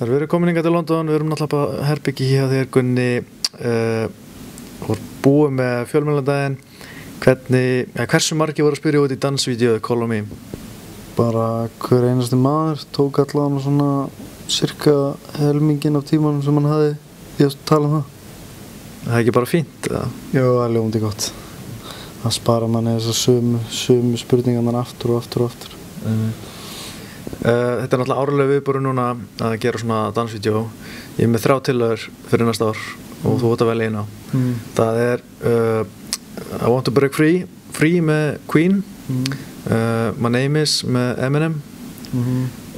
Við erum komin hingað til London, við erum náttúrulega bara herbyggi hjá þér Gunni og búið með fjölmiðladaginn. Hversu margir voru að spyrja út í dansvídeóið Call on Me? Bara hver einasti maður tók allan svona cirka helminginn af tímanum sem hann hafði í að tala um það. Það er ekki bara fínt, eða? Jú, það er ljómandi gott. Það spara manni þessar sömu spurningarnar aftur og aftur og aftur. Þetta er náttúrulega árlega viðburður núna að gera svona dansvídeó. Ég er með 3 tillögur fyrir næsta ár og þú átt að velja eina. Það er I Want to Break Free með Queen, My Name Is með Eminem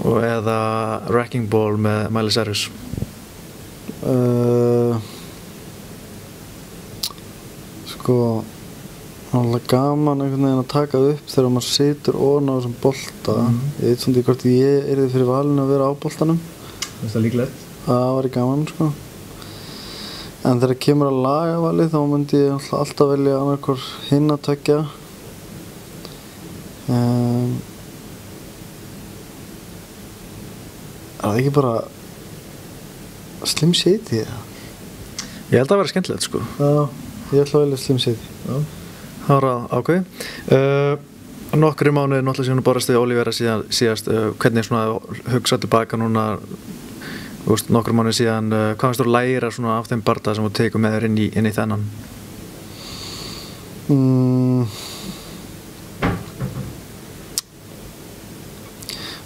og eða Wrecking Ball með Miley Cyrus. Sko, alveg gaman einhvern veginn að taka það upp þegar maður situr ofan á þessum bolta. Ég veit svona hvort ég yrði fyrir valinu að vera á boltanum. Finnst það líklegt? Það væri gaman, sko. En þegar kemur að lagavali þá myndi ég alltaf velja annarkvort hinn að tveggja. Er það ekki bara Slim Shady eða? Ég held að það væri skemmtilegt, sko. Já, ég ætla að velja Slim Shady. Já. Það var ákveðið. Nokkri mánuðir náttúrulega síðan barast við Olivera síðast. Hvernig svona hugsa tilbaka núna, nokkri mánuðir síðan, hvað finnst þú að læra svona af þeim bardaga sem þú tekur með þér inn í þennan?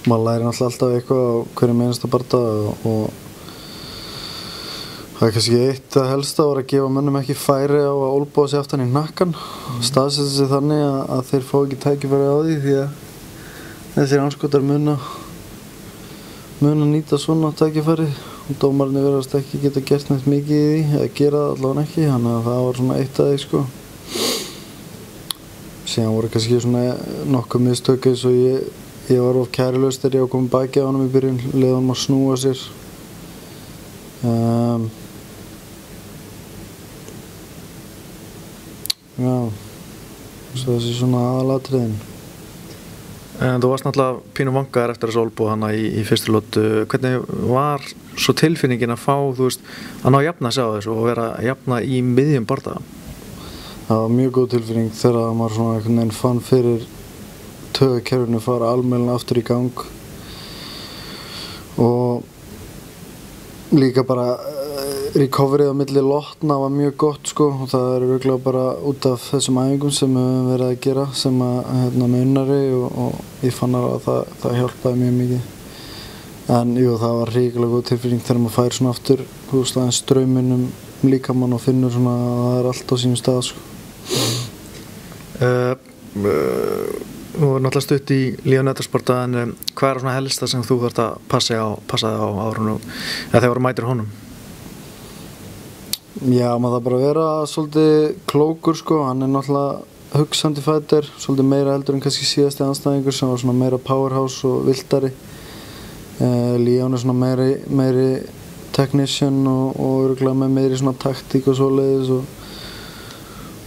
Maður lærir náttúrulega alltaf eitthvað á hverjum einasta bardaga og það er kannski eitt að helsta var að gefa mönnum ekki færi á að olnboga sig aftan í hnakkan, staðsetja sig þannig að þeir fá ekki tækifæri á því því að þessir andskotar muna nýta svona tækifæri og dómararnir virðast ekki geta gert neitt mikið í því, eða gera það allavega ekki, þannig að það var svona eitt af því, sko. Síðan voru kannski svona nokkuð mistök eins og ég var of kærulaus þegar ég var komið baki á honum í byrjun, leyfði honum að snúa sér. Já, svo þessi svona aðalatriðin. En þú varst náttúrulega pínu vangaður eftir þessu olnboga hana í fyrstu lotu. Hvernig var svo tilfinningin að fá, að ná að jafna sig á þessu og vera að jafna í miðjum bardaga? Það var mjög góð tilfinning þegar maður svona einhvern veginn fann fyrir taugakerfinu fara almennilega aftur í gang og líka bara recoveryð á milli lotna var mjög gott, sko, og það er örugglega bara út af þessum æfingum sem við höfum verið að gera sem að með Unnari og ég fann að það hjálpaði mjög mikið. En jú, það var hrikalega góð tilfinning þegar maður fær svona aftur aðeins strauminn líkamann og finnur svona að það er allt á sínum stað, sko. Nú er náttúrulega stutt í lífnættarsporta, en hvað er svona helsta sem þú þarft að passa þig á árunum eða þegar þú mætir honum? Já, maður þarf bara að vera svolítið klókur, sko. Hann er náttúrulega hugsandi fighter, svolítið meira heldur en kannski síðasti andstæðingur sem var svona meira powerhouse og vildari. Leon er svona meiri technician og örugglega með meiri svona taktík og svoleiðis og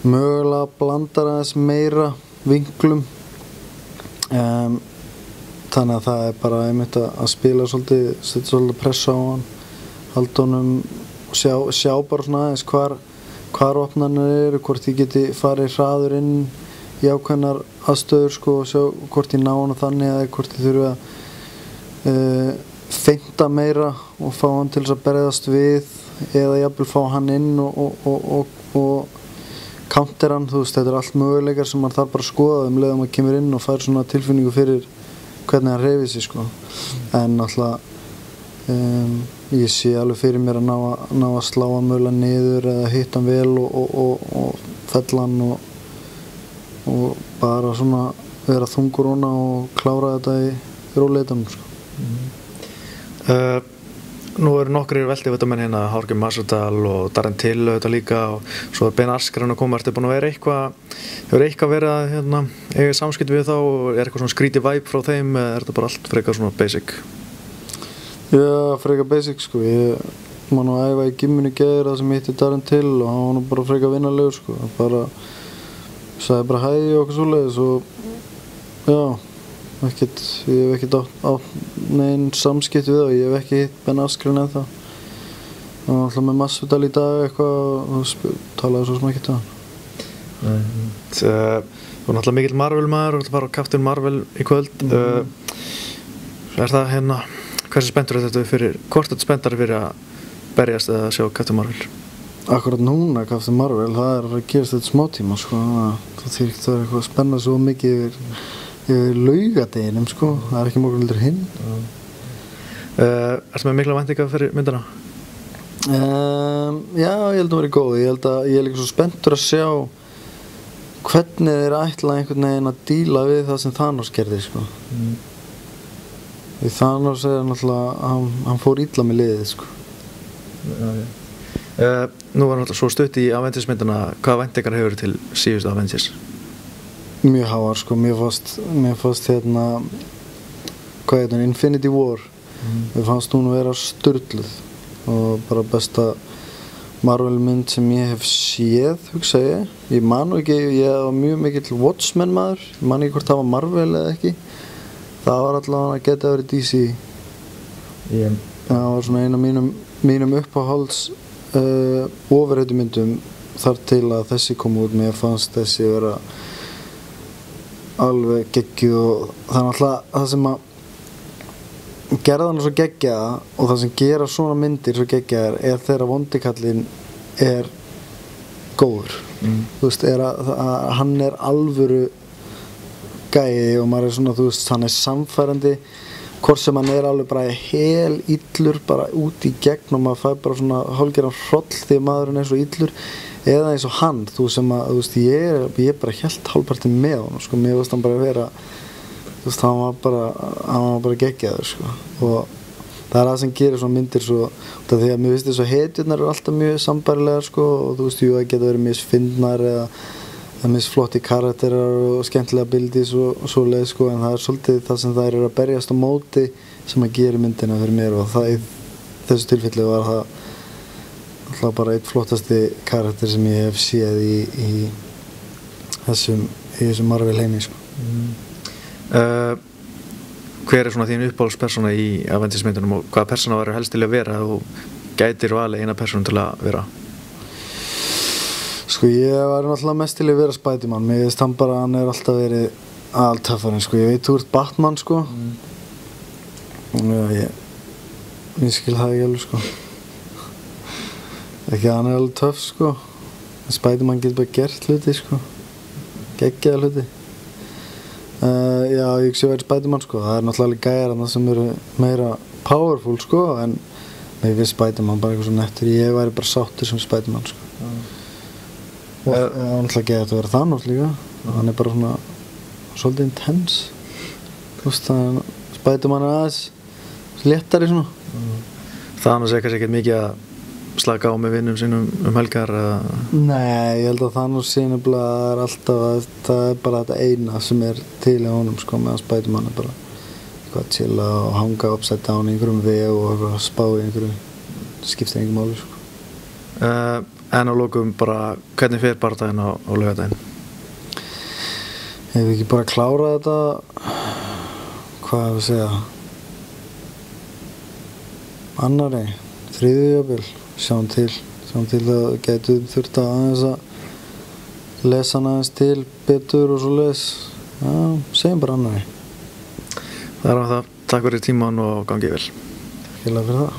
mögulega blandar aðeins meira vinklum. Þannig að það er bara einmitt að spila svolítið, setja svolítið pressa á hann, halda honum og sjá bara svona aðeins hvar opnarnir eru, hvort ég geti farið hraður inn í ákveðnar aðstöður, sko, og sjá hvort ég ná hann þannig eða hvort ég þurfi að feinta meira og fá hann til þess að berjast við eða jafnvel fá hann inn og counter hann, þetta er allt möguleikar sem maður þarf bara að skoða leið að maður kemur inn og fær svona tilfinningu fyrir hvernig hann hreyfir sig, sko. En náttúrulega ég sé alveg fyrir mér að ná að slá hann mögulega niður eða hitta hann vel og fella hann og bara svona vera þungur hona og klára þetta í róleitunum, sko. Nú eru nokkrir veltivitamenn hérna, Jorge Masvidal og Darren Till auðvitað líka og svo er Ben Askren að koma. Ertu búin að vera hefur eitthvað verið að eiga samskipti við þá og er eitthvað svona skrítið vibe frá þeim eða er þetta bara allt frekar svona basic? Já, frekar basic, sko. Ég má nú æfa í gymminu í gær það sem hitti Darren Till og hann var nú bara frekar vinalegur, sko. Hann bara sagði bara hæ og okkur svoleiðis og já, ég hef ekkert átt neinn samskipti við og ég hef ekki hitt Ben Askren ennþá. Hann var alltaf með Masvidal í dag eitthvað og talaði svo sem ekkert við hann. Þú er náttúrulega mikill Marvel maður og þú var á Captain Marvel í kvöld. Er það hversu spenntur þetta fyrir, hvort þetta spenntari fyrir að berjast eða að sjá Captain Marvel? Akkurat núna Captain Marvel, það er að gerast þetta smá tíma sko, það þýr ekki að eitthvað spenna svo mikið yfir laugadeginum sko, það er ekki mjög heldur hinn. Ertu með mikla væntingar fyrir myndina? Já, ég held að vera góð, ég er líka svo spenntur að sjá hvernig þeir ætla einhvern veginn að díla við það sem Thanos gerði sko. Því Thanos er náttúrulega, hann fór illa með liðið sko. Nú var náttúrulega svo stutt í Avengers-myndina, hvaða væntingar hefur til síðustu Avengers? Mjög háar sko, mér fannst hvað heitir hún, Infinity War, mér fannst hún vera sturluð og bara besta Marvel-mynd sem ég hef séð, hugsa ég. Ég man ekki, ég var mjög mikill Watchmen maður, ég man ekki hvort það var Marvel eða ekki. Það var allavega að geta verið DC. Það var svona eina mínum uppáhalds ofurhetjumyndum þar til að þessi kom út. Mér fannst þessi vera alveg geggjuð og það er náttúrulega það sem að gerða hana svo geggjaða og það sem gera svona myndir svo geggjaðar er þegar vondikallinn er góður. Þú veist, að hann er alvöru gæi og maður er svona, þú veist, hann er samfærandi hvort sem hann er alveg bara hel illur bara út í gegn og maður fær bara svona hálfgerðan hroll því maðurinn er svo illur eða eins og hann, þú veist, ég bara hélt hálfpartinn með honum, sko, mér veist hann bara vera þú veist, hann var bara geggjaður, sko, og það er það sem gerir svona myndir svo, því að mér finnst þess að hetjurnar eru alltaf mjög sambærilegar, sko, og þú veist, jú, það geta verið mjög fyndnar eða mjög flotti karakterar og skemmtilega bildis og svoleið, sko, en það er svolítið það sem þær eru að berjast á móti sem að gera myndina fyrir mér og það í þessu tilfelli var það alltaf bara einn flottasti karakter sem ég hef séð í þessum Marvel heimi, sko. Hver er svona þín uppáhaldspersóna í Avengers-myndunum og hvaða persóna verður helst til að vera og gætir valið eina persónu til að vera? Sko ég var náttúrulega mest til að vera Spiderman, mér finnst hann bara, hann er alltaf verið altöffarinn, sko, ég veit þú ert Batman, sko, og ég skil það ekki alveg, sko, ekki að hann er alveg töff, sko, en Spiderman getur bara gert hluti, sko, geggjaða hluti. Já, ég sé verið Spiderman, sko, það er náttúrulega gæjar sem eru meira powerful, sko, en mér finnst Spiderman bara eitthvað svo nettur, ég væri bara sáttur sem Spiderman, sko. Og það er náttúrulega gæjar að vera Thanos líka, hann er bara svona svolítið intense, þú veist, Spiderman er aðeins léttari svona. Thanos er kannski ekkert mikið að slaka á með vinnum sínum helgar eða? Nei, ég held að Thanos sé nefnilega er alltaf, það er bara þetta eina sem er til í honum, sko, meðan Spiderman er bara eitthvað að chilla og hanga upside down í einhverjum veg og eitthvað að spá í einhverju, skiptir engum máli, sko. En á lokum bara, hvernig fer bardaginn á laugardaginn? Ef við ekki bara klára þetta, hvað hefur að segja, annari, þriðju jafnvel, sjáum til að gætu þurft að aðeins að lesa hann aðeins til betur og svoleiðis, já, segjum bara annari. Það er á það, takk fyrir tímann og gangið vel. Takk fyrir það.